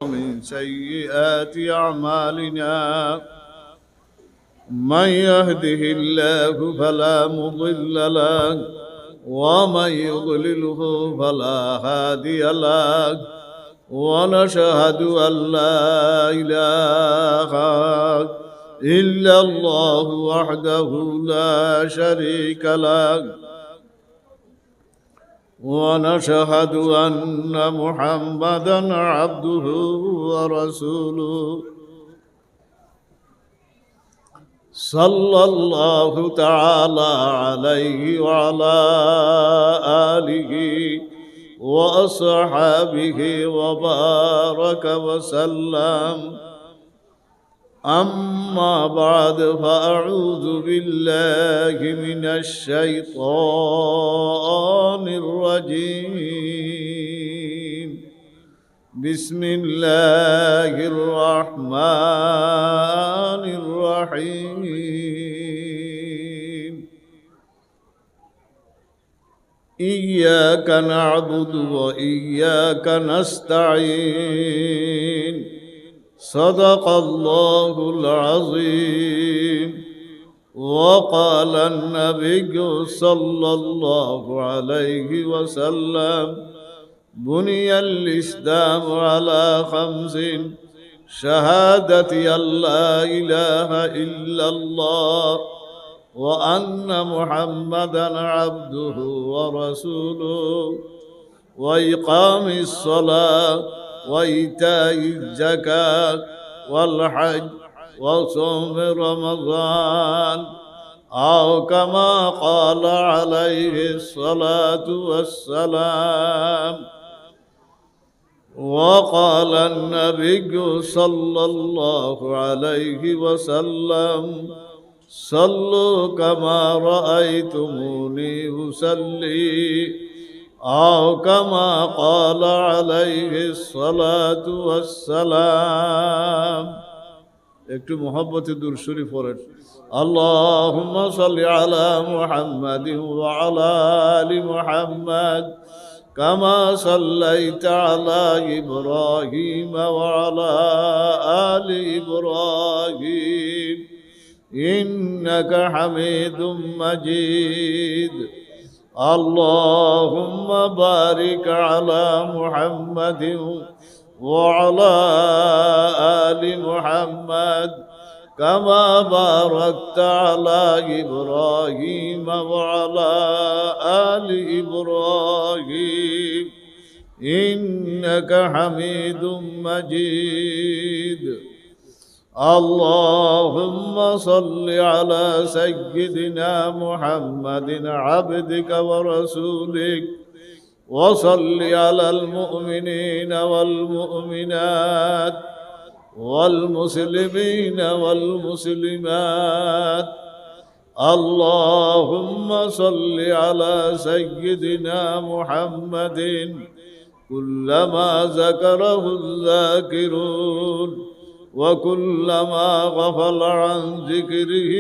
ومن سيئات أعمالنا من يهده الله فلا مضل له ومن يضلله فلا هادي له ونشهد أن لا إله إلا الله وحده لا شريك له ونشهد أن محمدًا عبده ورسوله صلى الله تعالى عليه وعلى آله وأصحابه وبارك وسلم. أما بعد فأعوذ بالله من الشيطان الرجيم. بسم الله الرحمن الرحيم. إياك نعبد وإياك نستعين. صدق الله العظيم. وقال النبي صلى الله عليه وسلم: بني الإسلام على 5: شهادة أن لا إله إلا الله وأن محمدًا عبده ورسوله وإقام الصلاة وإيتاء الزكاة والحج وصوم رمضان، أو كما قال عليه الصلاة والسلام. وقال النبي صلى الله عليه وسلم: صلوا كما رأيتموني أصلي، أو كما قال عليه الصلاة والسلام. একটু মহব্বতে দুরূদ শরীফ পড়েন। আল্লাহুম্মা সাল্লি আলা মুহাম্মাদিন ওয়া আলা আলি মুহাম্মাদ কামা সাল্লাইতা আলা ইব্রাহিম ওয়া আলা আলি ইব্রাহিম ইন্নাকা হামিদুম মাজিদ। اللهم بارك على محمد وعلى آل محمد كما باركت على إبراهيم وعلى آل إبراهيم إنك حميد مجيد. اللهم صل على سيدنا محمد عبدك ورسولك، وصل على المؤمنين والمؤمنات والمسلمين والمسلمات. اللهم صل على سيدنا محمد كلما ذكره الذاكرون وكلما غفل عن ذكره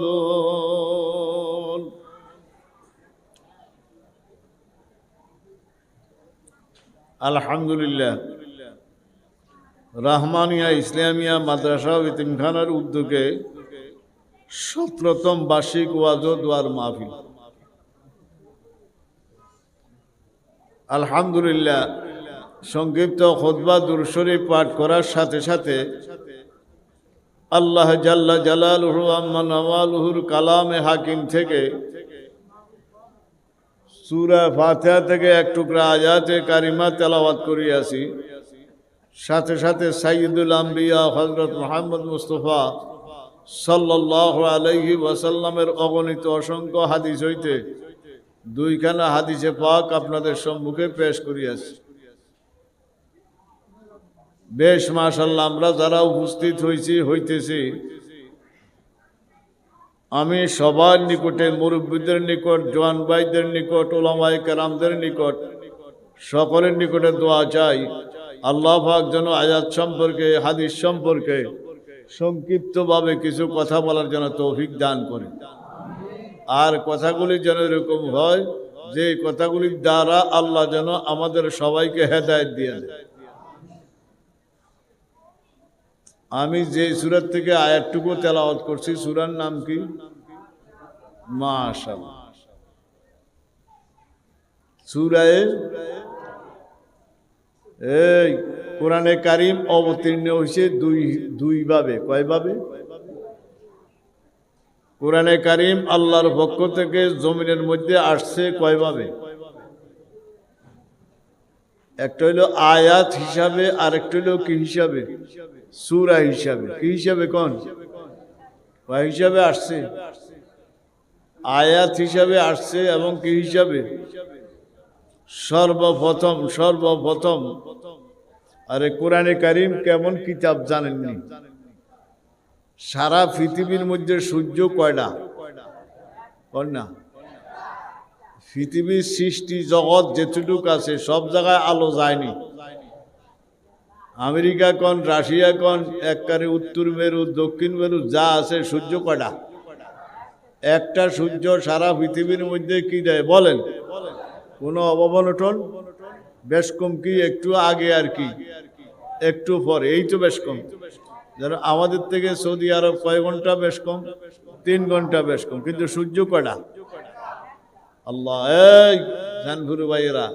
الغافلون. আলহামদুলিল্লাহ, রাহমানিয়া ইসলামিয়া মাদ্রাসা ও ইতিমখানার উদ্যোগে 17তম বার্ষিক ওয়াজ ও দোয়ার মাহফিল। আলহামদুলিল্লাহ, সংক্ষিপ্ত খুতবা দুরূদ শরীফ পাঠ করার সাথে সাথে আল্লাহ জাল্লা জালালুহু আম্মা নওয়ালুহুর কালামে হাকিম থেকে সূরা ফাতিহা থেকে এক টুকরা আয়াতে কারিমা তেলাওয়াত করিয়াছি। সাথে সাথে সাইয়্যিদুল আম্বিয়া হযরত মুহাম্মদ মুস্তাফা সাল্লাল্লাহু আলাইহি ওয়াসাল্লামের অগণিত অসংখ্য হাদিস হইতে 2খানা হাদিসে পাক আপনাদের সম্মুখে পেশ করিয়াছি। বেশ মাশাআল্লাহ, আমরা যারা উপস্থিত হইতেছি, আমি সবার নিকটে, মুরব্বীদের নিকট, জওয়ান ভাইদের নিকট, উলামায়ে কেরামদের নিকট, সকলের নিকটে দোয়া চাই আল্লাহ পাক যেন আয়াত সম্পর্কে, হাদিস সম্পর্কে সংক্ষিপ্তভাবে কিছু কথা বলার জন্য তৌফিক দান করে। আর কথাগুলি যেন এরকম হয় যে কথাগুলির দ্বারা আল্লাহ যেন আমাদের সবাইকে হেদায়েত দিয়ে দেয়। আমি যে সূরা থেকে আয়াতটুকু তেলাওয়াত করছি সূরার নাম কি? মাশাআল্লাহ। সূরায়ে এই কোরআনে কারীম অবতীর্ণ হয়েছে দুই ভাবে। কয় ভাবে? কোরআনে কারীম আল্লাহর পক্ষ থেকে জমিনের মধ্যে আসছে কয় ভাবে? একটা হইল আয়াত হিসাবে, আরেকটা হইল কি হিসাবে? সূরা হিসাবে। কি হিসাবে? কোন কয় হিসাবে আসছে? আয়াত হিসাবে আসছে এবং কি হিসাবে? সর্বপ্রথম আরে কোরআনে কারীম কেমন কিতাব জানেননি? সারা পৃথিবীর মধ্যে সূর্য কয়টা? না, পৃথিবীর সৃষ্টি জগৎ যেটুকু আছে সব জায়গায় আলো যায়নি। আমেরিকা কোন, রাশিয়া কোন, একবারে উত্তর মেরু দক্ষিণ মেরু যা আছে সূর্য কয়টা? একটা সূর্য সারা পৃথিবীর মধ্যে কি দেয় বলেন? কোনো অবনটন? বেশ কম কি একটু আগে আর কি একটু পরে, এই তো বেশ কম। যেন আমাদের থেকে সৌদি আরব কয় ঘন্টা বেশ কম? 3 ঘন্টা বেশ কম, কিন্তু সূর্য কয়টা? আল্লাহ। এই জানপুরু ভাইয়েরা,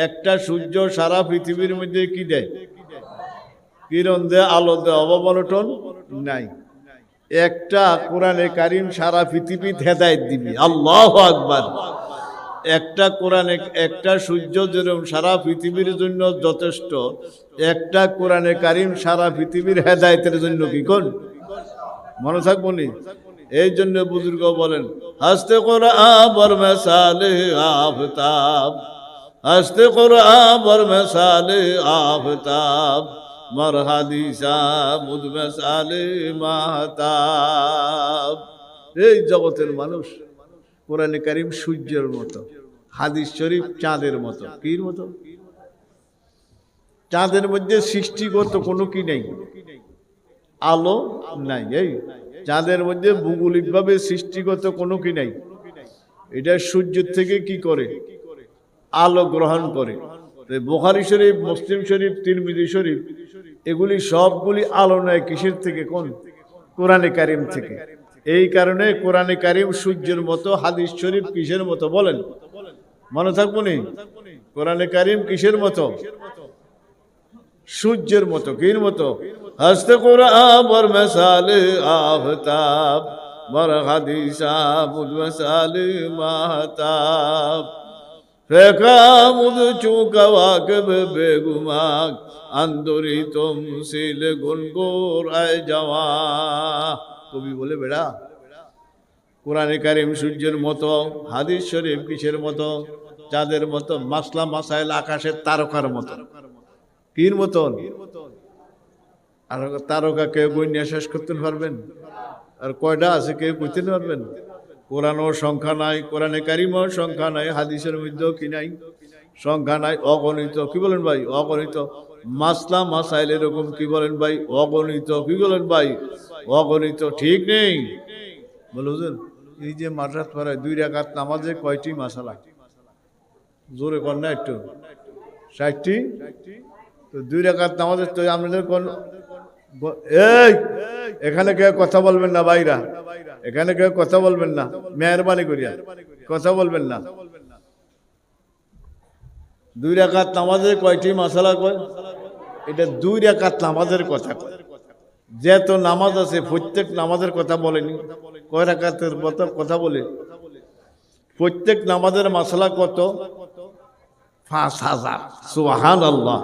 একটা সূর্য সারা পৃথিবীর মধ্যে কি দেয়? কিরণ দেয়, আলো দেয়, অবনটন নাই। একটা কোরআনে কারীম সারা পৃথিবীতে হেদায়েত দিবি। আল্লাহু আকবার। একটা কোরআনে, একটা সূর্য যেরকম সারা পৃথিবীর জন্য যথেষ্ট, একটা কোরআনে কারীম সারা পৃথিবীর হেদায়েতের জন্য কি কোন মনে থাকবো নি? এই জন্য বুজুর্গ বলেন হস্তে কোরআন বর মিসালে আফতাব, হস্তে কোরআন বর মিসালে আফতাব, মর হাদিসা মুদ মিসালে মাহতাব। এই জগতের মানুষ, কোরআনে কারীম সূর্যের মতো, হাদিস শরীফ চাঁদের মতো। কির মতো? চাঁদের মধ্যে সৃষ্টিগত কোনো কি নেই, আলো নাই। এই চাঁদের মধ্যে ভৌগোলিকভাবে সৃষ্টিগত কোনো কি নাই। এটা সূর্যের থেকে কি করে? আলো গ্রহণ করে। বুখারী শরীফ, মুসলিম শরীফ, তিরমিজি শরীফ, এগুলি সবগুলি আলো নেয় কিসের থেকে? কোন? কোরআনে কারীম থেকে। এই কারণে কোরআনে কারীম সূর্যের মতো, হাদিস শরীফ কিসের মতো বলেন? মনে থাকবো নি? কোরআনে কারীম কিসের মতো? সূর্যের মতো। কির মতো? হস্তে কোরআন বর মিসালে আফতাব, মর হাদিসা মুদ মিসালে মাহতাব, ফেকা মুদ চুকা ওয়াকব বেগুমাক, আন্দরি তুমসিল গুনগুর আয় জাওয়া। কবি বলে বেড়া কোরআনে কারীম সূর্যের মতো, হাদিস শরীফ কিসের মতো? চাঁদের মতো, মাসলা মাসাইল আকাশের তারকার মতো। কির মতন? আর তারকা কেউ গণ্যা শেষ করতে পারবেন? আর কয়টা আছে কেউ বুঝতে পারবেন? কোরআনও সংখ্যা নাই, কোরআনে কারীমও সংখ্যা নাই, হাদিসের মধ্যেও কি নাই? সংখ্যা নাই, অগণিত। কি বলেন ভাই? অগণিত। মাসলা মাসাইল এরকম কি বলেন ভাই? অগণিত। কি বলেন ভাই? অগণিত। ঠিক নেই বলুন। এই যে মাদ্রাস পড়ায় 2 রাকাত নামাজে কয়টি মাসালা? জোরে কর না একটু। 60টি। তো 2 রাকাত নামাজে তো আপনাদের কোন? এই এখানে কেউ কথা বলবেন না ভাইরা, এখানে কেউ কথা বলবেন না, মেহরবানি করিয়া কথা বলবেন না। 2 রাকাত নামাজে কয়টি মাসালা কয়? এটা 2 রাকাত নামাজের কথা কয়। যত নামাজ আছে প্রত্যেক নামাজের কথা বলেনি। কয় রাকাতের কথা বলে? প্রত্যেক নামাজের মাসালা কত? 5000। সুবহানাল্লাহ।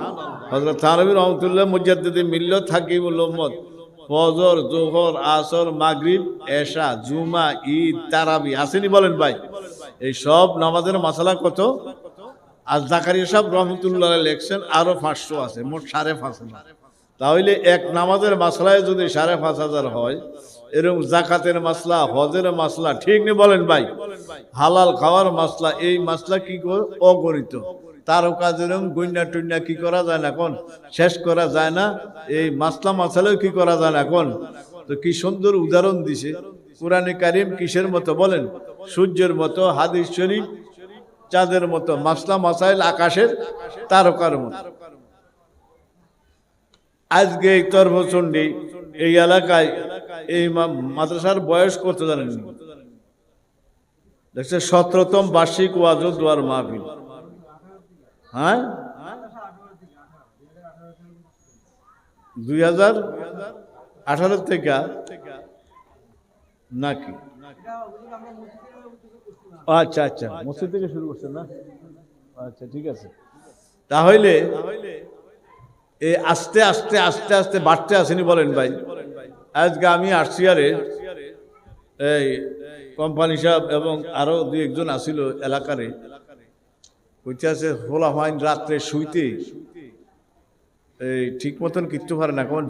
হযরত থানভী রহমাতুল্লাহ মুজাদ্দিদে মিল্লাত হাকিমুল উম্মত, ফজর, যোহর, আসর, মাগরিব, এশা, জুমা, ঈদ, তারাবি আসেনি বলেন ভাই? এই সব নামাজের মাসালা কত? আর জাকারিয়া সাহেব রহমতুল্লাহ লেখছেন আরো 500 আছে, মোট 5,500। তাহলে এক নামাজের মাসলায় যদি 5,500 হয়, এরকম জাকাতের মাসলা, হজের মাসলা, ঠিক নেই বলেন ভাই? হালাল খাওয়ার মাসলা, এই মাসলা কি অগণিত। তারকা যেরকম গণ্যা টুন্যা কি করা যায় না, কোন শেষ করা যায় না। এই মাসলা মাসালেও কি করা যায় না, কোন? তো কি সুন্দর উদাহরণ দিছে। কোরআনে কারীম কিসের মতো বলেন? সূর্যের মতো, হাদিস শরীফ চাঁদের মতো, মাসলা মাসাইল আকাশের তারকার মতো। আজকে এই তর্বচণ্ডী এই এলাকায় এই মাদ্রাসার বয়স কত জানেন? দেখছে 17তম বার্ষিক ওয়াজ ও দোয়ার মাহফিল। হ্যাঁ, 2018 থেকে নাকি? আচ্ছা আচ্ছা, মসজিদ থেকে শুরু করছেন না? আচ্ছা ঠিক আছে। তাহলে এই আস্তে আস্তে আস্তে আস্তে বাড়তে আসেনি বলেন ভাই? আজকে আমি আসছি আরে এই কোম্পানি সাহেব এবং আরো দুই একজন আসিল এলাকারে, কইতে আছে হোলা হয় রাত্রে শুইতে এই ঠিক মতন কিচ্ছু পারে না, কোন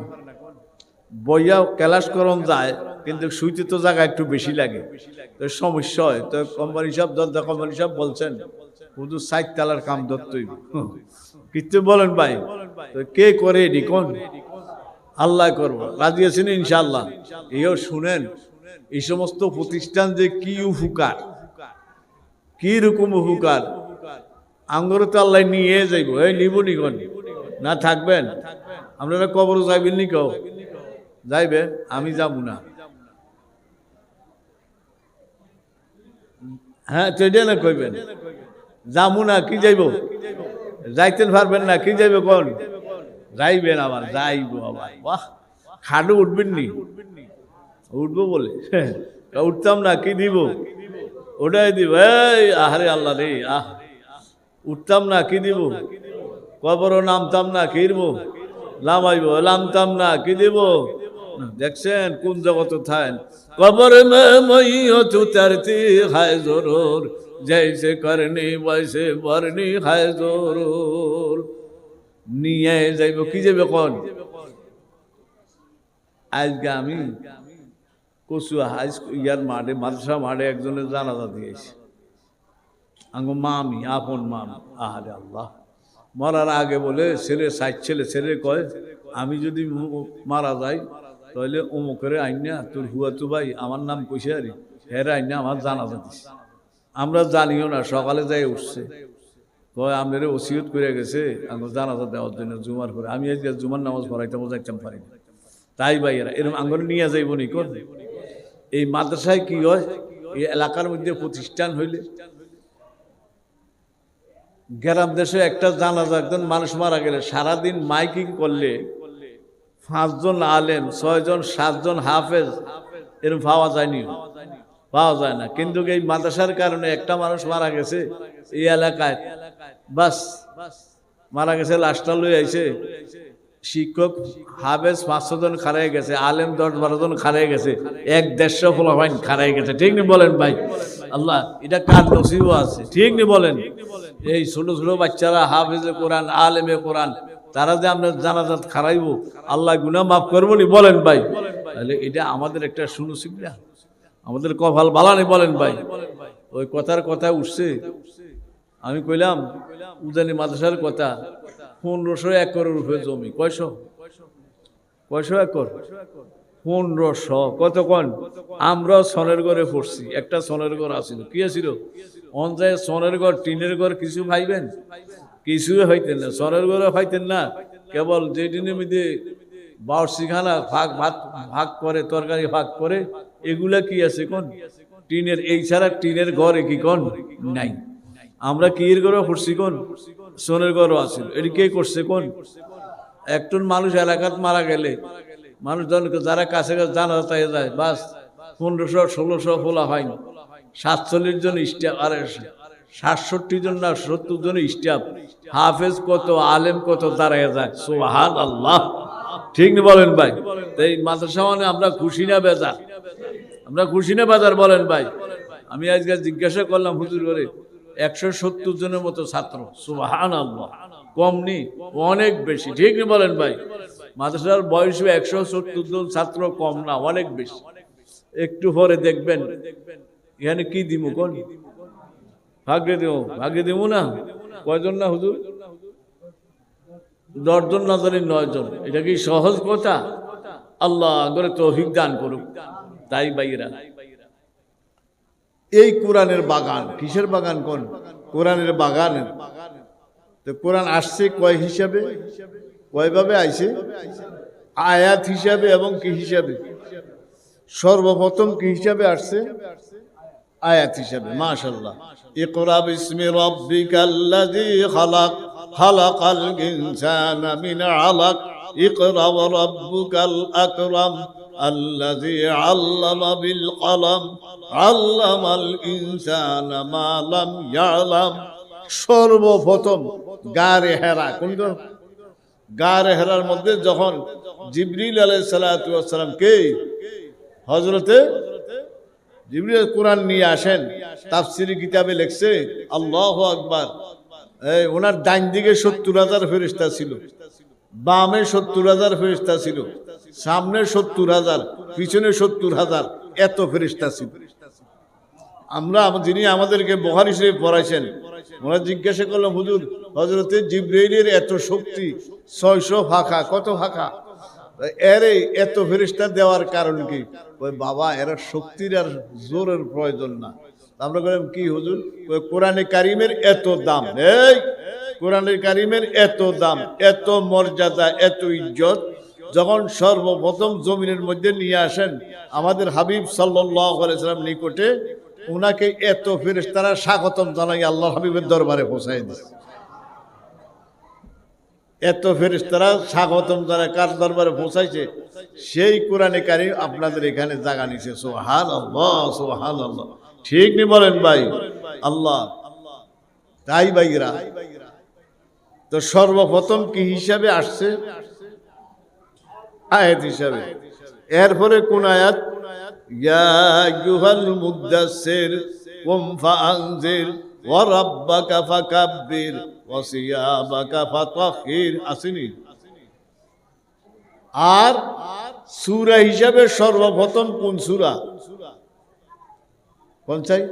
বইয়া ক্যালাস করন যায় কিন্তু শুইতে তো জায়গা একটু বেশি লাগে, তো সমস্যা হয়। তো কোম্পানি সাহেব দরজা কোম্পানি সাহেব বলছেন শুধু 60 তালার কাম ধরতেই কিচ্ছু বলেন ভাই। তো কে করে এটি কোন? আল্লাহ করবো, রাজি আছেন ইনশাআল্লাহ। এও শুনেন এই সমস্ত প্রতিষ্ঠান যে কি উপকার, কি রকম উপকার, আঙ্গরে তো আল্লাহ নিয়ে যাইব। এই নিব নিগন না থাকবেন আপনারা কবর যাইবেন নি? কেউ যাইবেন? আমি যাব না। হ্যাঁ সেটা না কইবেন যাবো না, কি যাইব? যাইতেন পারবেন না, কি যাইবে কোন? যাইবেন আবার, যাইব আবার। বাহ, খাডু উঠবেন নি? উঠবো বলে উঠতাম না, কি দিব? ওটাই দিব। এই আহারে আল্লাহ রে, উঠতাম না, কি দিব? কবরও নামতাম না, কি দিব? লামাইব, নামতাম না, কি দিব? দেখছেন কোন জগত থাকেন। কবর মে মইয়ত উতরতি হায় জরুর, জৈসে করনি বৈসে বরনি হায় জরুর। নিয়ে যাইব, কি যাবে কোন? আজকে আমি কচুয়া হাই ইয়ার মাঠে, মাদ্রাসা মাঠে একজনের জানাজা দিয়েছি। আঙ্গ মামি, আপন মামি। আহারে আল্লাহ, মরার আগে বলে ছেলে 60 ছেলে, ছেলে কয় আমি যদি মারা যাই তাহলে অমুকের আইনা তোর হুয়াতু ভাই আমার নাম কইছে আরে হেরা আইনা আমার জানাজা দিছে। আমরা জানিও না, সকালে যাই উঠছে কয় আমাদের ওসিয়ত করে গেছে আমার জানাজা দেওয়ার জন্য জুমার পরে। আমি আজকে জুমার নামাজ পড়াইতাম যাইতাম পারি না, তাই ভাই এরা এরকম আঙ্গরে নিয়ে যাইব নি কোন? এই মাদ্রাসায় কি হয়, এই এলাকার মধ্যে প্রতিষ্ঠান হইলে গ্রাম দেশে একটা জানাজা একজন মানুষ মারা গেলে সারাদিন মাইকিং করলে 5 জন আলেম, 6 জন 7 জন হাফেজ এরকম পাওয়া যায়নি, পাওয়া যায় না। কিন্তু এই মাদ্রাসার কারণে একটা মানুষ মারা গেছে এই এলাকায়, বাস মারা গেছে, লাশটা লই আইছে, শিক্ষক হাফেজ 500 জন খারাই গেছে, আলেম 10-12 জন খারাই গেছে, 1-150 ফলাফাইন খারাই গেছে। ঠিক নি বলেন ভাই? আল্লাহ, এটা কার নসিবও আছে, ঠিক নি বলেন? এই ছোট ছোট বাচ্চারা হাফেজে কোরআন, আলেমে কোরআন, তারা যে আমরা জানাজাত খারাইব, আল্লাহ গুনাহ মাফ করবো নি বলেন ভাই? তাহলে এটা আমাদের একটা সুনসিব না, আমাদের কপাল বালানি বলেন ভাই? ওই কথার কথা উঠছে, আমি কইলাম উজানি মাদ্রাসার কথা, 1500 একরের উপরে জমি। কয়শো একর? 1500। কত কন? আমরা সনের ঘরে পড়ছি, একটা সনের ঘর আসিল, কি আসিল? অঞ্চলে সনের ঘর, টিনের ঘর কিছু ভাইবেন? কিছুই হইতেন না, সনের ঘরে হইতেন না। কেবল যে টিনের মধ্যে বাউরসিখানা ভাগ করে, তরকারি ভাগ করে, এগুলা কি আছে কোন? টিনের। এই ছাড়া টিনের ঘরে কি কোন? নাই। আমরা কি এর ঘরে পড়ছি কোন? সোনের ঘরও আসিল। এটি কে করছে কোন? একজন মানুষ এলাকাত মারা গেলে মানুষজনকে যারা কাছে কাছে জানা তাই যায়, বাস 1500-1600 ফোলা হয়নি, 47 জন স্টাফ, আর 67 জন না 70 জন স্টাফ, হাফেজ কত, আলেম কত দাঁড়ায় যায়। সুবহানাল্লাহ, ঠিক না বলেন ভাই? এই মাদ্রাসা মানে আমরা খুশি না বেজার? আমরা খুশি না বেজার বলেন ভাই? আমি আজকে জিজ্ঞাসা করলাম হুজুর করে, 170 জনের মতো ছাত্র। সুবহানাল্লাহ, কম নি, অনেক বেশি, ঠিক না বলেন ভাই? মাদ্রাসার বয়স 170 জন ছাত্র কম না, অনেক বেশি। একটু পরে দেখবেন এখানে কি দিব কোন? ভাগ্যে দেব, ভাগ্যে দেব না। কয়জন না হুজুর? 10 জন না জানি 9 জন। এটা কি সহজ কথা? আল্লাহ করে তৌফিক দান করুক। তাই ভাইরা, এই কোরআনের বাগান, কিসের বাগান কোন? কোরআনের বাগান। তো কোরআন আসছে কয় হিসাবে, কয়ভাবে আইছে? আয়াত হিসাবে এবং কি হিসাবে? সর্বপ্রথম কি হিসাবে আসছে? আয়াত হিসাবে। মাশাআল্লাহ। ইকরা বিসমি রাব্বিকাল্লাযী খালাক খালাকাল ইনসানা মিন আলাক ইকরা ওয়া রাব্বুকাল আকরাম আল্লাযী আল্লামা বিল কলম আল্লামাল ইনসানা মা লাম ইয়ালাম। সর্বপ্রথম গারে হেরা, কোন গারে হেরার মধ্যে যখন জিবরিল আলাইহিস সালাতু ওয়াস সালাম কে হযরতে জিবরিল কোরআন নিয়ে আসেন, তাফসীরি কিতাবে লিখছে আল্লাহু আকবার, ওনার ডান দিকে ৭০,০০০ ফেরেশতা ছিল, বামে ৭০,০০০ ফেরেশতা ছিল, সামনে ৭০,০০০, পিছনে ৭০,০০০, এত ফেরেশতা ছিল। আমরা যিনি আমাদেরকে বুখারী শরীফ পড়াইছেন, ওনারা জিজ্ঞাসা করলাম হুজুর হযরতে জিবরাইলের এত শক্তি, ৬০০ ফাঁকা, কত ফাঁকা, এর এত ফেরেশতা দেওয়ার কারণ কি? ওই বাবা এরা শক্তির আর জোরের প্রয়োজন না। আমরা বললাম কি হুজুর? ওই কোরআনে কারিমের এত দাম, এই কোরআনে কারিমের এত দাম, এত মর্যাদা, এত ইজ্জত, যখন সর্বপ্রথম জমিনের মধ্যে নিয়ে আসেন আমাদের হাবিব সাল্লাল্লাহু আলাইহি সাল্লাম নিকটে, ওনাকে এত ফেরেশতারা স্বাগতম জানাই আল্লাহর হাবিবের দরবারে পৌঁছায় দিয়েছে। এত ফেরেশতারা স্বাগতম জানায় কার দরবারে পৌঁছাইছে? সেই কোরআনে কারীম আপনাদের এখানে জায়গা নিছে। সুবহানাল্লাহ, সুবহানাল্লাহ, ঠিক নি বলেন ভাই? আল্লাহ, তাই ভাইরা। তো সর্বপ্রথম কি হিসাবে আসছে? আয়াত হিসাবে। এরপরে কোন আয়াত? ইয়া আইয়ুহাল মুদ্দাসসির কুম ফাআনজির ওয়া রাব্বাকা ফাকাব্বির ওয়া সিয়াবাকা ফাতাহহির, আসেনি? আর সূরা হিসাবে সর্বপ্রথম কোন সূরা? কোন চাই?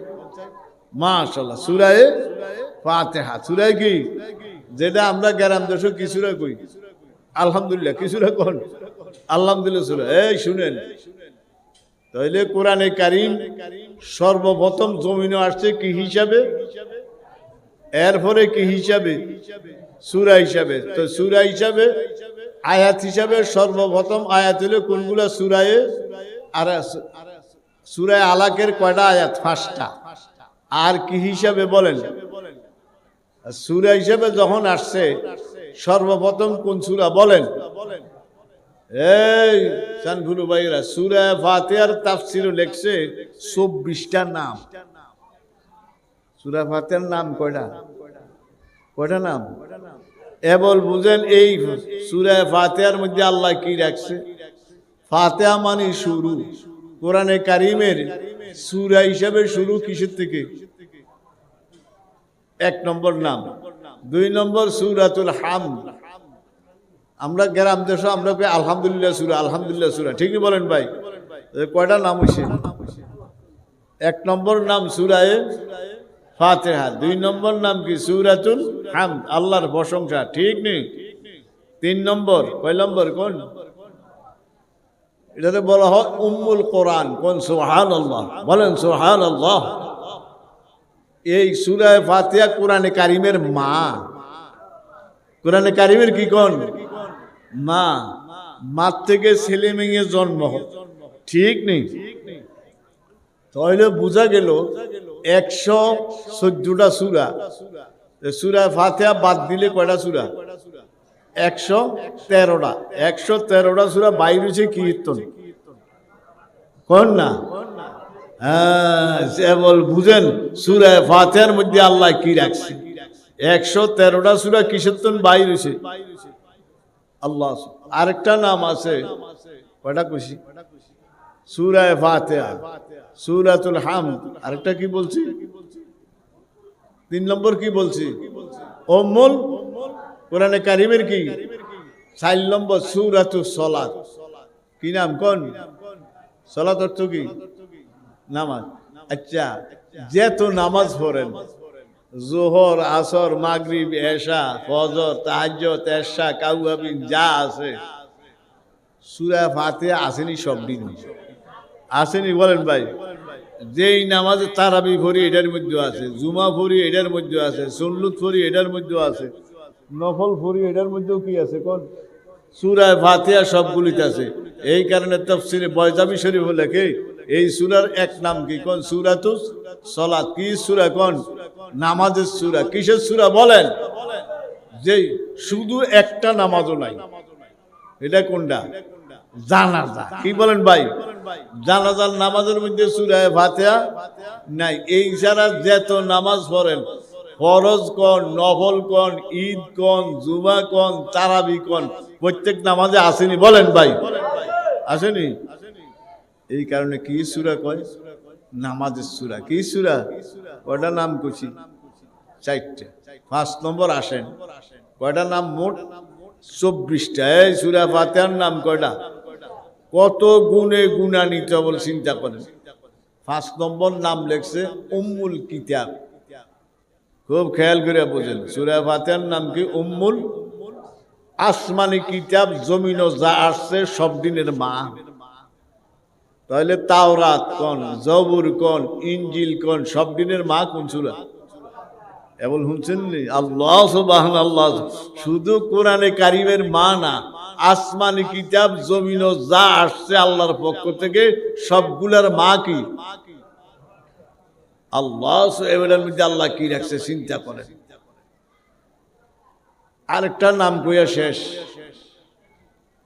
মাশাআল্লাহ, সূরা ফাতিহা। সূরা কি? যেটা আমরা গ্রাম দেশে কি সূরা কই? আলহামদুলিল্লাহ। কি সূরা কোন? আলহামদুলিল্লাহ সূরা। এই শুনেন, তাইলে কোরআনে কারীম সর্বপ্রথম জমিনে আসছে কি হিসাবে? এরপরে কি হিসাবে? সূরা হিসাবে। তো সূরা হিসাবে, আয়াত হিসাবে সর্বপ্রথম আয়াত হলো কোনগুলা? সূরায়ে আর সূরা আলাকের কয়টা আয়াত? 5টা। আর কি হিসাবে বলেন? সূরা হিসাবে যখন আসছে সর্বপ্রথম কোন সূরা বলেন? এই সানফুলু ভাইরা, সূরা ফাতিহার তাফসীরে লেখছে 24টা নাম। সূরা ফাতিহার নাম কয়টা? কয়টা নাম? এবল বুঝেন এই সূরা ফাতিহার মধ্যে আল্লাহ কি রাখছে? ফাতিহা মানে শুরু। কোরআনে কারীমের সূরা হিসাবে শুরু কিসের থেকে? 1 নম্বর নাম। 2 নম্বর সূরাতুল হামদ। আমরা গ্রাম দেশে আমরা আলহামদুলিল্লাহ সূরা, আলহামদুলিল্লাহ সূরা, ঠিকই বলেন ভাই? কয়টা নাম হইছে? 1 নম্বর নাম সূরায়ে ফাতিহা। 2 নম্বর নাম কি? সূরাতুল হামদ, আল্লাহর প্রশংসা, ঠিক নেই? 3 নম্বর, কয় নম্বর কোন? এটাতে বলা হয় উম্মুল কোরআন। কোন? সুবহানাল্লাহ, বলেন সুবহানাল্লাহ। এই সূরা ফাতিহা কোরআনে কারীমের মা। কোরআনে কারীমের কি কোন? মা। মা থেকে ছেলে মেয়ে জন্ম, ঠিক নেই? তাহলে বোঝা গেল 114টা সূরা। সূরা ফাতিহা বাদ দিলে কয়টা সূরা? 113টা। 113টা সূরা বাইর হইছে কীর্তন, কোন না? হ্যাঁ, বল বুঝেন সূরা ফাতিহার মধ্যে আল্লাহ কি রাখছে? 113টা সূরা কীর্তন বাইর হইছে। আল্লাহ আরেকটা নাম আছে, কয়টা খুশি? সূরা ফাতিহা, সূরাতুল হামদ, আরেকটা কি বলছি? 3 নম্বর কি বলছি? উম্মুল কোরআনে কারীমের কি? 4 নম্বর সূরাতুস সালাত। কি নাম? কোন? সালাত অর্থ কি? নামাজ। আচ্ছা, যেহেতু নামাজ পড়েন, যোহর, আসর, মাগরিব, এশা, ফজর, তাহাজ্জুদ, এশা, কাউয়াবিন যা আছে, সূরা ফাতিহা আসেনি সব দিন? আসেনি বলেন ভাই? যেই নামাজে তারাবি পড়ি এটার মধ্যে আছে, জুমা পড়ি এটার মধ্যে আছে, সুন্নত পড়ি এটার মধ্যে আছে, নফল পড়ি এটার মধ্যেও কি আছে? কোন? সূরা ফাতিহা সবগুলিতে আছে। এই কারণে তাফসীরে বয়জাবি শরীফ লেখে এই সূরার এক নাম কি কোন? সূরাতুস সালাত। কি সূরা কোন? নামাজের সূরা। কিসের সূরা বলেন? যে শুধু একটা নামাজও নাই। এটা কোনটা? জানাজা। কি বলেন ভাই? জানাজার নামাজের মধ্যে সূরা ফাতিহা নাই। এই ছাড়া যত নামাজ পড়েন, ফরজ কোন, নফল কোন, ঈদ কোন, জুমা কোন, তারাবি কোন, প্রত্যেক নামাজে আসেনি। বলেন ভাই, আসেনি? এই কারণে কি সূরা কয়? নামাজের সূরা। কি সূরা? কয়টা নাম কইছি? 4টা। 5 নম্বর আসেন, কয়টা নাম মোট? 24টা। এই সূরা ফাতিহার নাম কয়টা? কত গুণে গুণান্বিত বলে চিন্তা করেন। 5 নম্বর নাম লেখছে উম্মুল কিতাব। খুব খেয়াল করে বোঝেন, সূরা ফাতিহার নাম কি? উম্মুল। আসমানি কিতাব, জমিনও যা আসছে সব দিনের মা। তাহলে তাওরাত কোন, জবুর কোন, ইনজিল কোন, সব দিনের মা কোন সূরা? এমন শুনছেন নি? আল্লাহ সুবহানাল্লাহ। শুধু কোরআনে কারিমের মা না, আসমানি কিতাব জমিনও যা আসছে আল্লাহর পক্ষ থেকে সবগুলার মা কি? আল্লাহ। এবারের মধ্যে আল্লাহ কি রাখছে চিন্তা করেন। আরেকটা নাম কইয়া শেষ।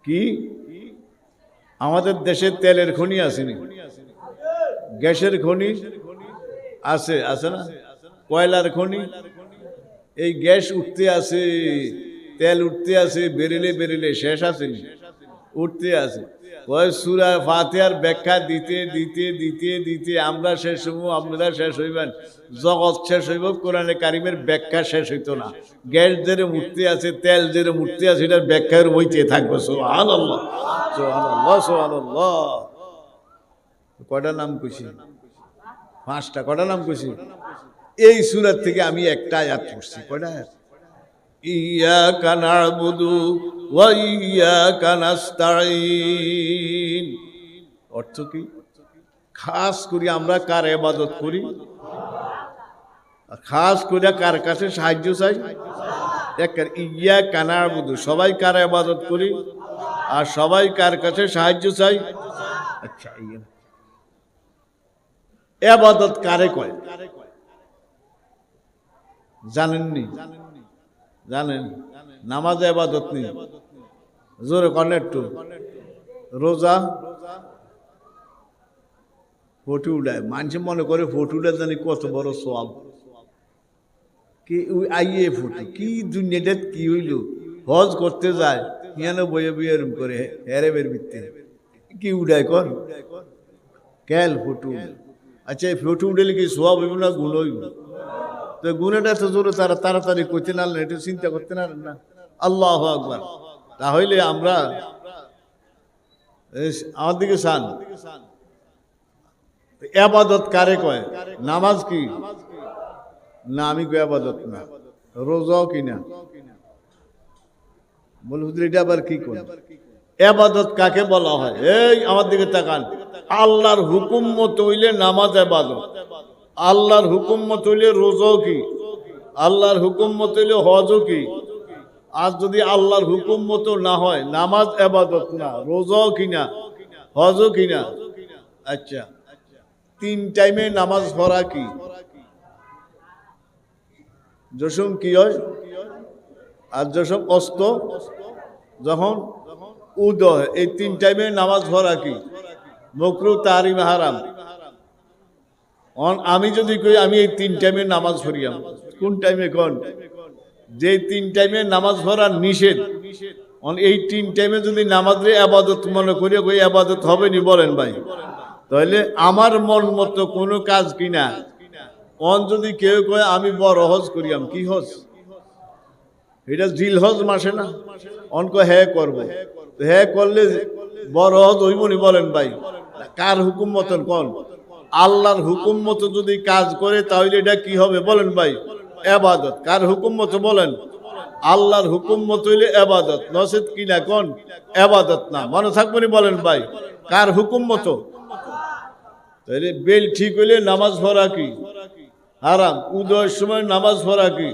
কি? আমাদের দেশে তেলের খনি আসেনি, গ্যাসের খনি আছে, আছে না? কয়লার খনি। এই গ্যাস উঠতে আছে, তেল উঠতে আছে, বেরেলে বেরেলে শেষ আসেনি, উঠতে আছে। কয় সূরা ফাতিহার ব্যাখ্যা দিতে দিতে দিতে দিতে আমরা শেষ হইব, আপনারা শেষ হইবেন, জগৎ শেষ হইব, কোরআনে কারিমের ব্যাখ্যা শেষ হইতো না। গ্যাস যেরকম উঠতে আছে, তেল যেরকম উঠতে আছে, এটার ব্যাখ্যার বইতে থাকবে। সুবহানাল্লাহ, সুবহানাল্লাহ, সুবহানাল্লাহ। কয়টা নাম কইছি? 5টা। কয়টা নাম কইছি? এই সূরা থেকে আমি একটা আয়াত পড়ছি। কয়টা আয়াত? ইয়াকা না'বুদু ওয়া ইয়াকা নাস্তাঈন। অর্থ কি? খাস করে আমরা কার ইবাদত করি? খাস করে কার কাছে সাহায্য চাই? ইয়াকা না'বুদু, সবাই কার ইবাদত করি, আর সবাই কার কাছে সাহায্য চাই? আচ্ছা, ইবাদত কারে কয় জানেননি? জানেন? নামাজ ইবাদত নেই, জোরে করেন একটু। রোজা ফটো উঠায়, মানুষ মনে করে ফটো উঠে জানি কত বড় সওয়াব। কি আইয়ে ফটো? কি দুনিয়াটা কি হইল? হজ করতে যায়, হিয়ানো বইয়ে বইয়ে এরম করে হেরেবের ভিত্তে কি উঠায় কর ক্যাল ফটো। আচ্ছা, এই ফটো উঠলে কি সওয়াব হইব না গুণ হইব? তো গুণাটা তো জোরে তারা তাড়াতাড়ি করতে না, এটা চিন্তা করতে না না। আল্লাহু আকবার। তাহলে আমরা আমার দিকে চান, ইবাদত কারে কয়? নামাজ কি না? আমি কই ইবাদত না। রোজাও কি না? বল হুজুর এটা আবার কি কোন? ইবাদত কাকে বলা হয়? এই আমার দিকে তাকান। আল্লাহর হুকুম মতো হইলে নামাজ ইবাদত, আল্লাহর হুকুম মতো হইলে রোজাও কি, আল্লাহর হুকুম মতো হইলে হজও কি। আর যদি আল্লাহর হুকুম মতো না হয়, নামাজ ইবাদত না, রোজাও কিনা, হজও কিনা। আচ্ছা, 3 টাইমে নামাজ পড়া কি? যখন কি হয় আর যখন অস্ত, যখন উদয়, এই 3 টাইমে নামাজ পড়া কি? মাকরুহ, তাহরিম, হারাম। আমি যদি কই আমি এই 3 টাইমে নামাজ পড়িয়াম, কোন টাইমে কোন? যে 3 টাইমে নামাজ পড়া নিষেধ, এই 3 টাইমে যদি নামাজের ইবাদত মনে করি, কই ইবাদত হবে নি? বলেন ভাই। তাহলে আমার মন মতো কোনো কাজ কিনা। যদি কেউ কয় আমি বড় হজ করিয়াম, কি হজ? এটা জিলহজ মাসে না? হ্যাঁ করবো, হ্যাঁ করলে বড় হজ হইব নি? বলেন ভাই। কার হুকুম মতন কোন? আল্লাহর হুকুম মতো যদি কাজ করে তাহলে এটা কি হবে? বলেন ভাই, ইবাদত। কার হুকুম মতো? বলেন, আল্লাহর হুকুম মতো হইলে ইবাদত, নসেদ কিনা কোন? ইবাদত না। মনে থাকবে নি? বলেন ভাই, কার হুকুম মতো? তাহলে বেল ঠিক হইলে নামাজ পড়া কি? হারাম। উদয়ের সময় নামাজ পড়া কি?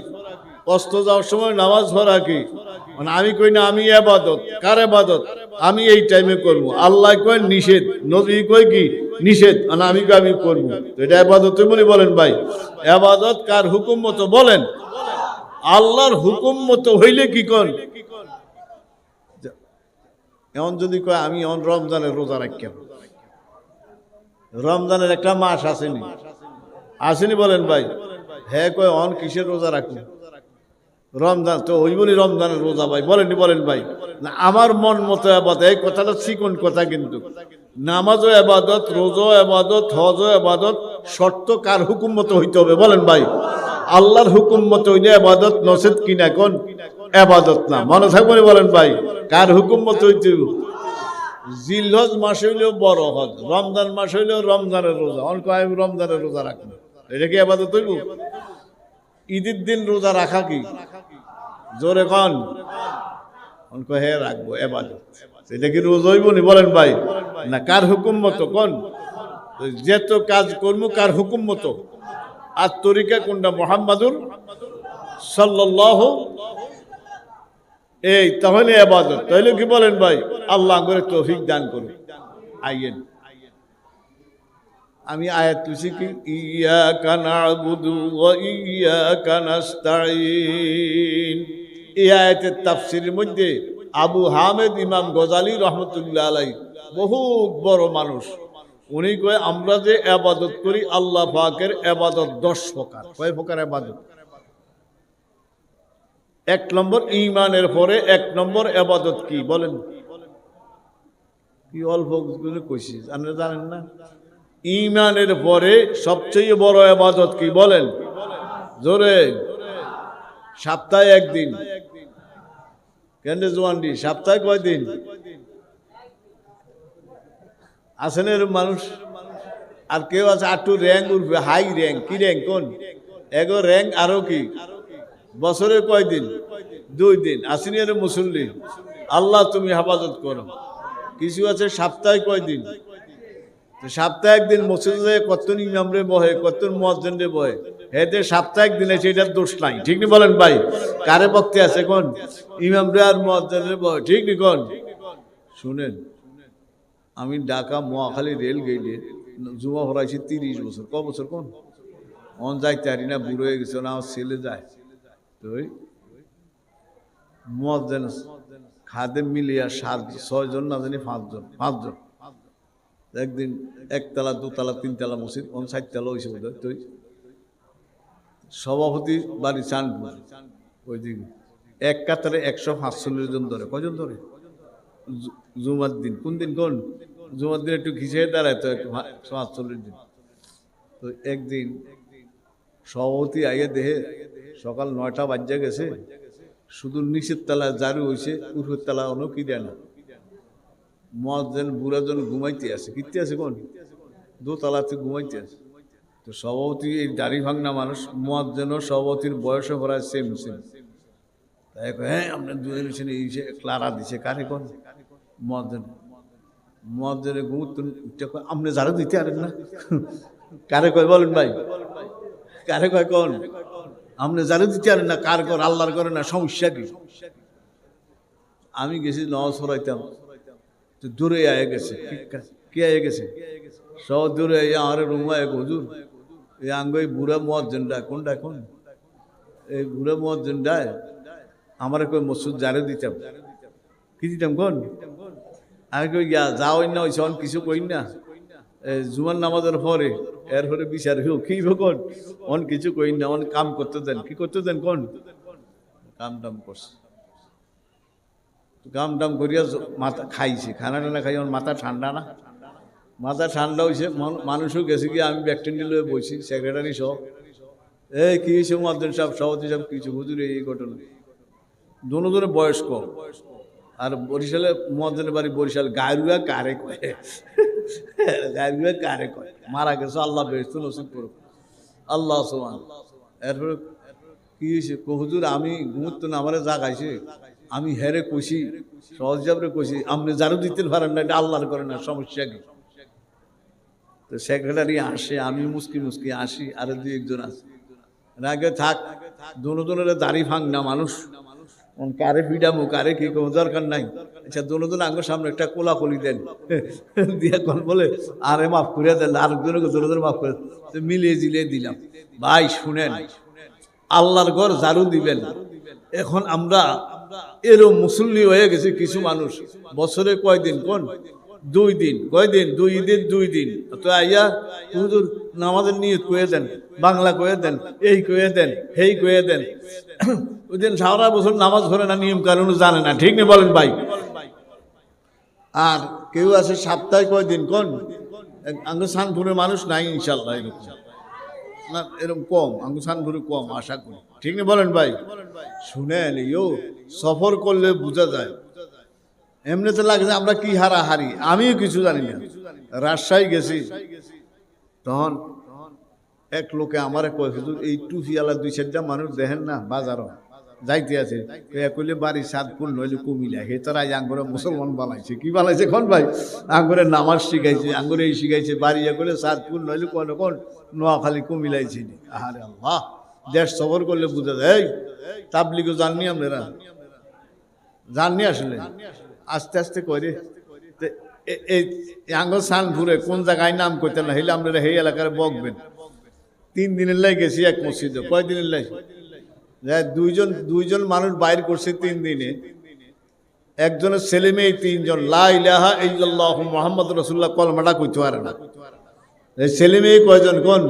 অস্ত যাওয়ার সময় নামাজ পড়া কি? মানে আমি কই না আমি ইবাদত। কার ইবাদত? আমি এই টাইমে করব। আল্লাহ কয় নিষেধ, নবী কয় কি নিষেধ, মানে আমি কই আমি করব। তো এটা ইবাদত বলে বলেন ভাই? ইবাদত কার হুকুম মতো বলেন? আল্লাহর হুকুম মতো হইলে কি কোন? এমন যদি কয় আমি এমন রমজানের রোজা রাখলাম, রমজানের একটা মাস আসেনি, আসেনি বলেন ভাই? হ্যাঁ কয় অন কিসের রোজা রাখুন? রমজান তো ওই বলি রমজানের রোজা ভাই, বলেননি বলেন ভাই? না আমার মন মতো আবাদত, এই কথাটা চিকন কথা কিন্তু। নামাজও আবাদত, রোজাও আবাদত, হজও আবাদত, শর্ত কার হুকুম মতো হইতে হবে বলেন ভাই? আল্লাহর হুকুম মতো হইলে আবাদত, নসেদ কিনা কোন আবাদত না। মনে থাকবে বলেন ভাই? কার হুকুম মতো হইতে হবে? জিলহজ মাস হইলেও বড় হজ, রমজান মাস হইলেও রমজানের রোজা, অনেক আমি রমজানের রোজা রাখবো, এটা কি আবাদত হইব? ঈদের দিন রোজা রাখা কি জোরে কন? অনেক হে রাখবো আবাদত, এটা কি রোজা হইব নি বলেন ভাই? না কার হুকুম মতো কোন? যেত কাজ করবো কার হুকুম মতো। আর তরিকা কোনটা? মুহাম্মাদুর সাল্লাল্লাহু, এই তাহলে ইবাদত। তাহলে কি বলেন ভাই? আল্লাহ করে তৌফিক দান করুন। আইয়েন আমি আয়াত তুলছি কি, ইয়াকা না'বুদু ওয়া ইয়াকা নাস্তাঈন। এই আয়াতের তাফসীরের মধ্যে আবু হামেদ ইমাম গজালি রহমতুল্লাহ আলাইহি, বহুত বড় মানুষ, উনি কয় আমরা যে ইবাদত করি আল্লাহ পাকের ইবাদত 10 প্রকার। কয় প্রকার ইবাদত? 1 নম্বর ঈমানের পরে 1 নম্বর ইবাদত কি বলেন? কি অল্প করে কইছি, আপনারা জানেন না? ঈমানের পরে সবচেয়ে বড় ইবাদত কি বলেন? জোরে। সপ্তাহে 1 দিন। কেন জোয়ানডি সপ্তাহে কয় দিন? আছেন এরকম মানুষ? আর কেউ আছে আটু র্যাঙ্ক উঠবে, হাই র্যাঙ্ক। কি র্যাঙ্ক কোন? এগো র্যাঙ্ক আরো কি? বছরে কয় দিন? 2 দিন। আসেনি এর মুসল্লি? আল্লাহ তুমি হেফাজত করো। কিছু আছে সপ্তাহে কয় দিন? সপ্তাহে 1 দিন মসজিদে কত ইমামরে বহে, কত মুয়াজ্জিনরে বহে, এতে সপ্তাহে 1 দিন আছে, এটার দোষ নাই। ঠিক নি বলেন ভাই? কারে পক্ষে আছে কোন? ইমামরে আর মুয়াজ্জিনরে বহে, ঠিক নি কোন? শুনেন, আমি ঢাকা মহাখালী রেল গেটে জুমা পড়াইছি 30 বছর। ক বছর কোন? অন যাইতে পারি না, বুড়ো হয়ে গেছে না, আমার ছেলে যায়। তো মুয়াজ্জিন খাদেম মিলিয়া 6 জন না জানি 5 জন। একদিন 1 তলা 2 তলা 3 তলা মসজিদ, 4 তলা হয়েছে বোধ হয়। তো সভাপতি বাড়ি চাঁদপুর, ওই দিকে এক কাতারে 145 জন ধরে। কজন ধরে? জুমার দিন। কোন দিন কোন? জুমার দিন একটু ঘিসে দাঁড়ায় তো 145 দিন। তো একদিন সভাপতি আইয়ে দেহে সকাল 9টা বাজে গেছে, শুধু নিচের তলায় জারু হয়েছে, উপরের তলা অন্য কি দেয় না। মুয়াজ্জিন বুড়াজন ঘুমাইতে আছে, কিতে আছে কোন? 2 তলাতে ঘুমাইতে আছে। তো সভাপতি এই দাড়ি ভাঙনা মানুষ, মুয়াজ্জিনও সভাপতির বয়সও প্রায় সেম। তাই হ্যাঁ আপনার দুই মিশনে ক্লারা দিছে। কারে কোন? মুয়াজ্জিনের গুরুত্ব আপনি ঝাড়ু দিতে পারেন না। কারে কয় বলেন ভাই? কারে কয় কোন? আপনি ঝাড়ু দিতে পারেন না, কার কর? আল্লাহর করে না, সমস্যা কি? আমি গেছি নামাজ পড়াইতাম, তো দূরে আয়ে গেছে। কে আয়ে গেছে? সব দূরে আইয়া আমার রুমা এক হুজুর, এই আঙ্গই বুড়া মুয়াজ্জিনটা কোনটা কোন? এই বুড়া মুয়াজ্জিনটা আমার কই মসজিদ ঝাড়ু দিতাম। কি দিতাম কোন? আমি কই যাও না, ওই সন কিছু কই না, জুমার নামাজের পরে এরপরে বিচার হোক। কি কোন? অন কিছু কই না, অন কাম করতে দেন। কি করতে দেন কোন? কাম টাম করছে। কাম টাম করিয়া মাথা খাইছে, খানা টানা খাই, আমার মাথা ঠান্ডা না, মাথা ঠান্ডা হয়েছে। মানুষও গেছে কি, আমি ব্যাকটেন্ডি লয়ে বসি, সেক্রেটারি সহ। এই কি হয়েছে মুয়াজ্জিন সাহেব, সভাপতি সাহেব? কিছু হুজুর এই ঘটনা। দুজনে বয়স্ক, আর বরিশালে মুয়াজ্জিনের বাড়ি বরিশাল। গায়রুয়া কারে কয়? গায়রুয়া কারে কয়? মারা গেছে, আল্লাহ বেহেশত নসিব করুক, আল্লাহ সুবহান। এরপরে কি হয়েছে? হুজুর আমি ঘুমুত না, আমারে জাগাইছে, আমি হেরে কইছি, সহজ সাহেবরে কইছি আপনি ঝাড়ু দিতে পারেন না, এটা আল্লাহর করে না, সমস্যা কি? তো সেক্রেটারি আসে, আমি মুসকি আসি, আর 2-1 জন আছে। আগে থাক দুজনের দাড়ি ভাঙ না মানুষ কারে পিডামু কারে কি কোনো দরকার নাই। আচ্ছা দুজন আঙ্গুর সামনে একটা কোলাকুলি দেন দিয়ে কোন বলে আরে মাফ করে দেন, আরেকজনকে দুজন মাফ করে মিলিয়ে জিলিয়ে দিলাম। ভাই শুনেন, আল্লাহর ঘর ঝাড়ু দিবেন। এখন আমরা এরম মুসল্লি হয়ে গেছে কিছু মানুষ, বছরে কয়দিন কোন 2 দিন, কয়দিন 2 ঈদের 2 দিন তো আইয়া হুজুর নামাজের নিয়ত কয়ে দেন, বাংলা কয়ে দেন, এই কয়ে দেন, হেই কয়ে দেন। ওই দিন সারা বছর নামাজ ধরে না, নিয়ম কানুন জানে না, ঠিক নেই বলেন ভাই। আর কেউ আছে সপ্তাহে কয়দিন কোন আঙ্গু সানপুরের মানুষ নাই ইনশাল্লাহ, এরকম না, এরকম কম আঙ্গু সানপুরে কম আশা করি, ঠিক নেই বলেন ভাই। শুনেন ইয়ো সফর করলে বোঝা যায়, এমনিতে লাগে যে আমরা কি হারি, আমিও কিছু জানি না। রাজশাহী গেছি, তখন এক লোকে আমার কয় হুজুর এই টুফিওয়ালা 2-4টা মানুষ দেখেন না বাজারও যাইতে আছে, কইলে বাড়ি সাদপুর নইলে কুমিল্লা, হে তারা আঙ্গুরে মুসলমান বানাইছে, কি বানাইছে কোন ভাই, আঙ্গুরে নামাজ শিখাইছে, আঙ্গুরে এই শিখাইছে, বাড়ি করে সাদপুর নইলে কোন নোয়াখালী কুমিল্লাইছে। আরে আল্লাহ, দেশ সফর করলে বুঝা যায়। তাবলিগও জাননি আপনারা, জাননি আসলে আস্তে আস্তে করে এই আঙ্গুর সানপুরে কোন জায়গায় নাম করতেন না, হইলে আপনারা সেই এলাকায় বকবেন। 3 দিনের লাই গেছি এক মসজিদে, কয় দিনের লাই, দুইজন মানুষ বাইর করছে 3 দিনে, একজনের ছেলে মেয়ে 3 জন লা ইলাহা ইল্লাল্লাহ মুহাম্মাদুর রাসূলুল্লাহ কলমাটা কইতে পারে না। এই ছেলে মেয়ে কয়জন কোন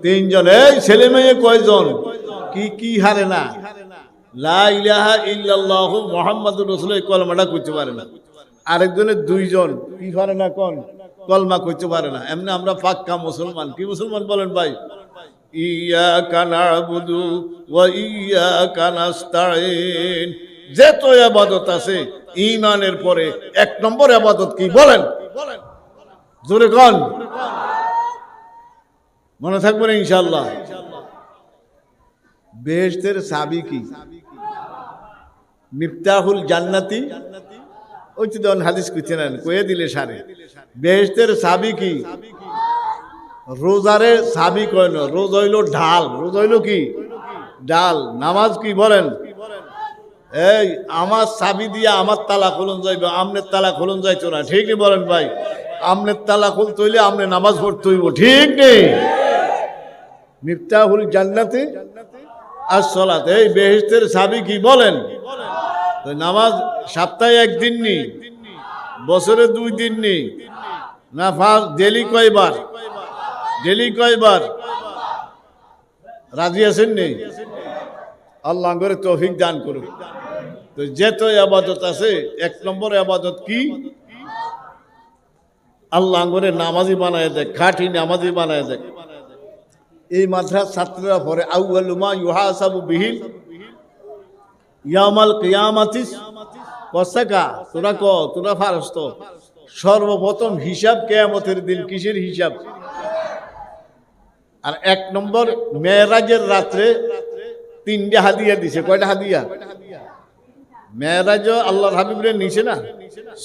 3 জন, এই ছেলে মেয়ে কয়জন কি হারে না, লা ইলাহা ইল্লাল্লাহ মুহাম্মাদুর রাসূলুল্লাহ কলমাটা কইতে পারে না। আরেকজনের 2 জন কি পারে না কোন কলমা কইতে পারে না। এমনি আমরা পাক্কা মুসলমান, কি মুসলমান বলেন ভাই, ইয়াকা নাবুদু ওয়া ইয়াকা নাস্তাইন। যত ইবাদত আছে ঈমানের পরে 1 নম্বর ইবাদত কি বলেন, জোরে কোন, মনে থাকবে না ইনশাআল্লাহ। বেহেশতের চাবি কি, মিফতাহুল জান্নাতি, ওই তো দেন হাদিস কইতে নেন কয়ে দিলে সারে। বেহেশতের চাবি কি, রোজারে চাবি কয় না, রোজ হইল ঢাল, রোজ হইল কি ডাল। নামাজ কি বলেন, এই আমার চাবি দিয়া আমার তালা খুলন যাইবে, আমনের তালা খুলন যাইতো না, ঠিক নেই বলেন ভাই। আমনের তালা খুলতে হইলে আমনে নামাজ পড়তে হইব, ঠিক নেই। মিফতাহুল জান্নাতি আর সালাত, এই বেহেশতের চাবি কি বলেন, তো নামাজ সপ্তাহে 1 দিন নি, বছরে 2 দিন নি না, ডেলি কয়বার, ডেলি কয়বার, রাজি আছেন নেই? আল্লাহ করে তৌফিক দান করুন। তো যত ইবাদত আছে 1 নম্বর ইবাদত কি, আল্লাহ করে নামাজি বানায় দেয়, খাঁটি নামাজি বানায় দেয়। এই মাদ্রাসা ছাত্ররা পরে আউয়ালু মা ইউহাসাবু বিহি ইয়াউমাল কিয়ামাতিস কসাকা, তোরা ফারস্ত, সর্বপ্রথম হিসাব কিয়ামতের দিন কিসের হিসাব। আর 1 নম্বর মেরাজের রাত্রে 3টা হাদিয়া দিছে, কয়টা হাদিয়া, মেরাজ আল্লাহর হাবিবের নিচে না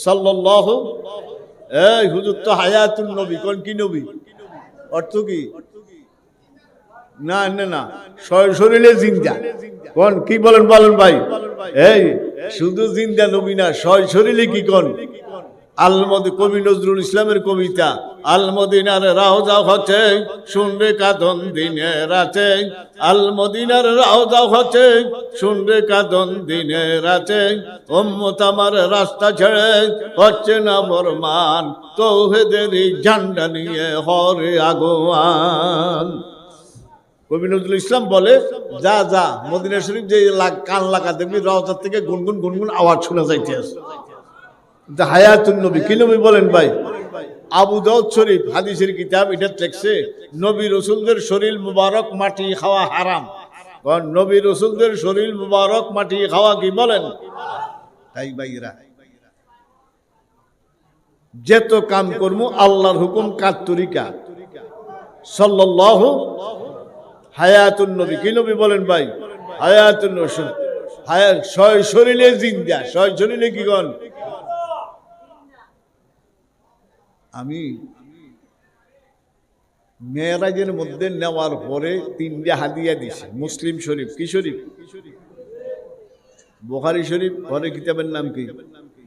সাল্লাল্লাহু, এই হুজুর তো হায়াতুন নবী, কোন কি নবী, অর্থ কি, না না না শরীরে জিন্দা, কোন কি বলেন ভাই, এই শুধু জিন্দা নবী না, শরীরে কি কোন। কবি নজরুল ইসলামের কবিতা, আল মদিনার রাওজা হচ্ছে শুনবে কাঁদন দিনে রাতে, আল মদিনার রাওজা হচ্ছে শুনবে কাঁদন দিনে রাতে, উম্মত আমার রাস্তা ছেড়ে হচ্ছে না বরমান, তৌহিদেরই ঝান্ডা নিয়ে হরে আগুয়ান। কবি নজরুল ইসলাম বলে, যা মদিনা শরীফ যে কান লাগা দেখবি, রাওজা থেকে গুনগুন গুনগুন আওয়াজ শোনা যাইতে আছে। হায়াতুন নবী কি নবী বলেন ভাই। আবু দাউদ শরীফ হাদিসের কিতাব, এটা লেখছে নবী রাসূলদের শরীর মুবারক মাটি খাওয়া হারাম। কারণ নবী রাসূলদের শরীর মুবারক মাটি খাওয়া কি বলেন, তাই ভাইরা যত কাম করমু আল্লাহর হুকুম কার তরিকা, সাল্লাল্লাহু হায়াতুন নবী কি নবী বলেন ভাই, হায়াতুন নবী, হায়াত শরীরে জিন্দা, শরীরে কি গন। আমি মেরাজের মধ্যে নেওয়ার পরে তিনটা হাদিয়া দিছে। মুসলিম শরীফ, কি শরীফ? বুখারী শরীফ। পরে কিতাবের নাম কি?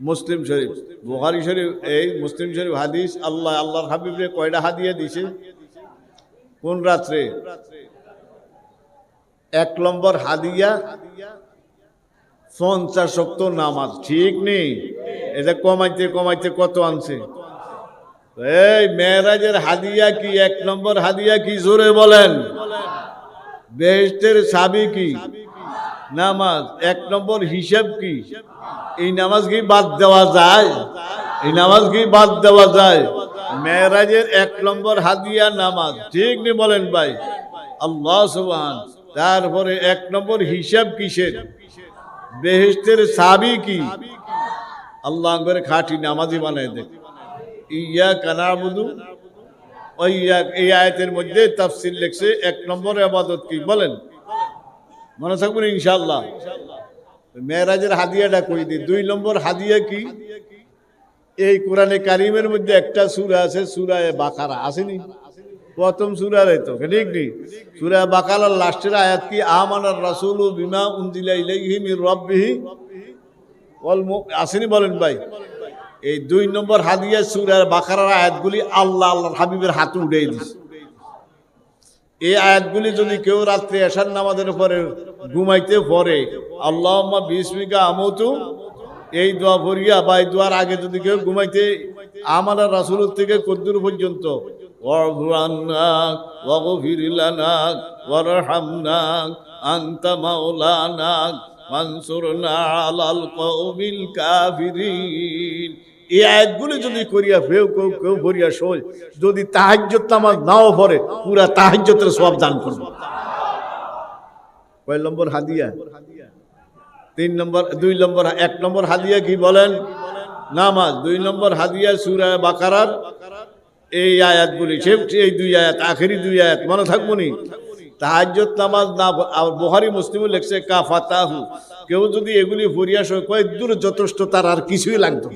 মুসলিম শরীফ। বুখারী শরীফ, এই মুসলিম শরীফ হাদিস। আল্লাহর হাবিবরে কয়টা হাদিয়া দিছে কোন রাত্রে? 1 নম্বর হাদিয়া 50 ওয়াক্ত নামাজ। ঠিক নেই? এটা কমাইতে কমাইতে কত আনছে? এই মেরাজের হাদিয়া কি? 1 নম্বর হাদিয়া কি? জোরে বলেন। বেহেশতের চাবি কি? নামাজ। 1 নম্বর হিসাব কি? এই নামাজ কি বাদ দেওয়া যায়? এই নামাজ কি বাদ দেওয়া যায়? মেরাজের 1 নম্বর হাদিয়া নামাজ। ঠিক নেই বলেন ভাই? আল্লাহ সুবহান। তারপরে 1 নম্বর হিসাব কিসের? বেহেশতের চাবি কি? আল্লাহ করে খাঁটি নামাজি বানায় দেখ। ইয়াকা না'বুদু ওয়া ইয়াক। এই আয়াতের মধ্যে তাফসীর লিখছে 1 নম্বর ইবাদত কি বলেন? মনে থাকবেন ইনশাআল্লাহ। মেরাজের হাদিয়াটা কই দিই। 2 নম্বর হাদিয়া কি? এই কোরআনে কারিমের মধ্যে একটা সূরা আছে, সূরা বাকারা। আসেনি? প্রথম সূরার তো ঠিক নেই? সূরা বাকারার লাস্টের আয়াত কি? আমানার রাসূলু বিমা উনজিলা ইলাইহি মির রাব্বিহি ওয়াল আসেনি বলেন ভাই? এই 2 নম্বর হাদিয়া সূরা বাকারার আয়াতগুলি আল্লাহর হাবিবের হাতে উঠিয়ে দিয়েছে। এই আয়াতগুলি যদি কেউ রাত্রে এশার নামাজের পরে ঘুমাইতে পড়ে, আল্লাহুম্মা বিসমিকা আমুতু, এই দোয়া পড়িয়া বা এই দোয়ার আগে যদি কেউ ঘুমাইতে আমানার রাসূলের থেকে কদ্দুর পর্যন্ত ওয়াগফিরান্না ওয়াগফির লানা ওয়ারহামনা আনতা মাওলানা মানসুরনা আলাল কওমিল কাফিরিন, এই আয়াতগুলো যদি করিয়া কেউ করিয়া শোয়, যদি তাহাজ্জুদ নামাজ নাও পড়ে, পুরা তাহাজ্জুদের সওয়াব দান করবে। কয় নম্বর হাদিয়া? 3 নম্বর। 2 নম্বর 1 নম্বর হাদিয়া কি বলেন? নামাজ। 2 নম্বর হাদিয়া সূরা বাকারার এই আয়াতগুলি, এই 2 আয়াত, আখেরি 2 আয়াত মনে থাকবো নি? তাহাজ্জুদ নামাজ না, বুখারী মুসলিমও লেখছে কাফাতাহু, কেউ যদি এগুলি পড়িয়া শোয়, কয় দূর যথেষ্ট, তার আর কিছুই লাগতো।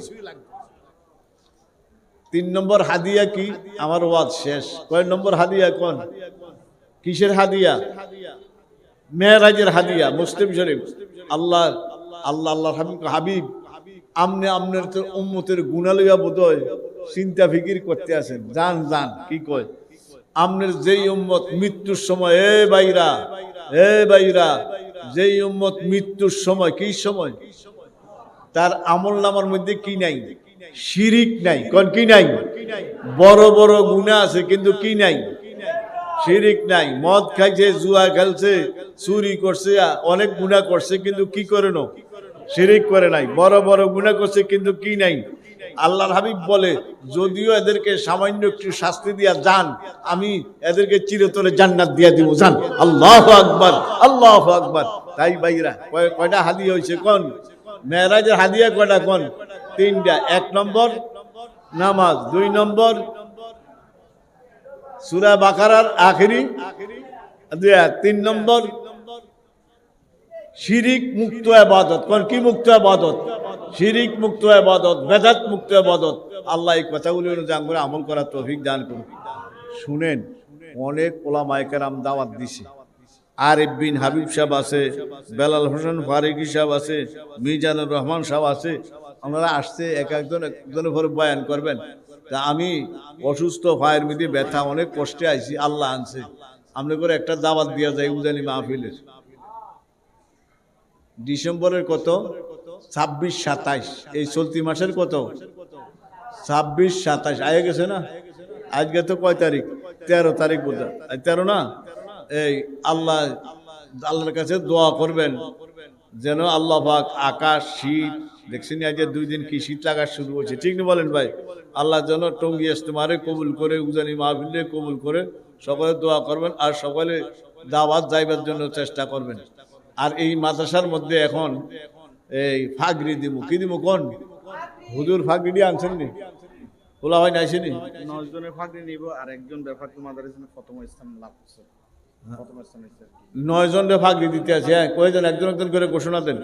3 নম্বর হাদিয়া কি? আমার ওয়াজ শেষ। কয় নম্বর হাদিয়া কোন? কিসের হাদিয়া? মেরাজের হাদিয়া। মুসলিম শরীফ। আল্লাহর হাবিব আমনে আমনের উম্মতের গুনাহ লইয়া বোধহয় চিন্তা ফিকির করতে আছেন। জান কি কয়? আমনের যেই উম্মত মৃত্যুর সময়, এ বাইরা, যেই উম্মত মৃত্যুর সময়, কি সময়? তার আমল নামার মধ্যে কি নাই? শিরিক নাই। কোন কি নাই? বড় বড় গুনাহ আছে কিন্তু কি নাই? শিরিক নাই। মদ খাইছে, জুয়া খেলছে, চুরি করছে, অনেক গুনাহ করছে, কিন্তু কি করে না? শিরিক করে নাই। বড় বড় গুনাহ করছে কিন্তু কি নাই? আল্লাহর হাবিব বলে, যদিও এদেরকে সামান্য একটু শাস্তি দিয়া যান, আমি এদেরকে চিরতরে জান্নাত দিয়া দিব। যান। আল্লাহু আকবার, আল্লাহু আকবার। তাই ভাইরা, কয়টা হাদিয়া হইছে কোন? মেরাজের হাদিয়া কয়টা কোন? 3টা। 1 নম্বর নামাজ। 2 নম্বর সূরা বাকারার আখেরি 3 নম্বর শিরিক মুক্ত ইবাদত। কোন? কি মুক্ত ইবাদত? শিরিক মুক্ত ইবাদত, বেদাত মুক্ত ইবাদত। আল্লাহ এই কথাগুলো জান করে আমল করার তৌফিক দান করুন। শুনেন, অনেক ওলামায়ে কেরাম দাওয়াত দিছে। আরিফ বিন হাবিব সাহেব আছে, বেলাল হোসেন ফারুকী সাহেব আছে, মিজানুর রহমান সাহেব আছে। আমরা আসছে একজনের উপরে বয়ান করবেন। তা আমি অসুস্থ, পায়ের মধ্যে ব্যথা, অনেক কষ্টে আইছি, আল্লাহ আনছে। আপনি করে একটা দাওয়াত দিয়া যায় উজানি মাহফিলের। ডিসেম্বরের কত? 26, 27, এই চলতি মাসের কত? 26, 27 আগে গেছে না? আজকে তো কয় তারিখ? 13 তারিখ বোধ হয়। 13 না? এই আল্লাহর কাছে দোয়া করবেন যেন আল্লাহ পাক আকাশ, শীত, দেখছেন আজকে 2 দিন কি শীত লাগা শুরু হয়েছে, ঠিক না বলেন ভাই? আল্লাহ যেন টঙ্গী ইজতেমারে কবুল করে, উজানি মাহফিলে কবুল করে। সকলে দোয়া করবেন আর সকলে দাওয়াত যাইবার জন্য চেষ্টা করবেন। আর এই মাদ্রাসার মধ্যে এখন এই ফাগরি দিব, কি দিব কোন? হুজুর ফাগরি আনছেন নি? বলা হয় না, আইসেনি? 9 জনের ফাগরি নিব আর একজন বেফাকি মাদ্রাসার প্রথম স্থান লাভ করছে। 9 জনের ফাগরি দিতে আছে। হ্যাঁ, কয়জন? একজন করে ঘোষণা দেন।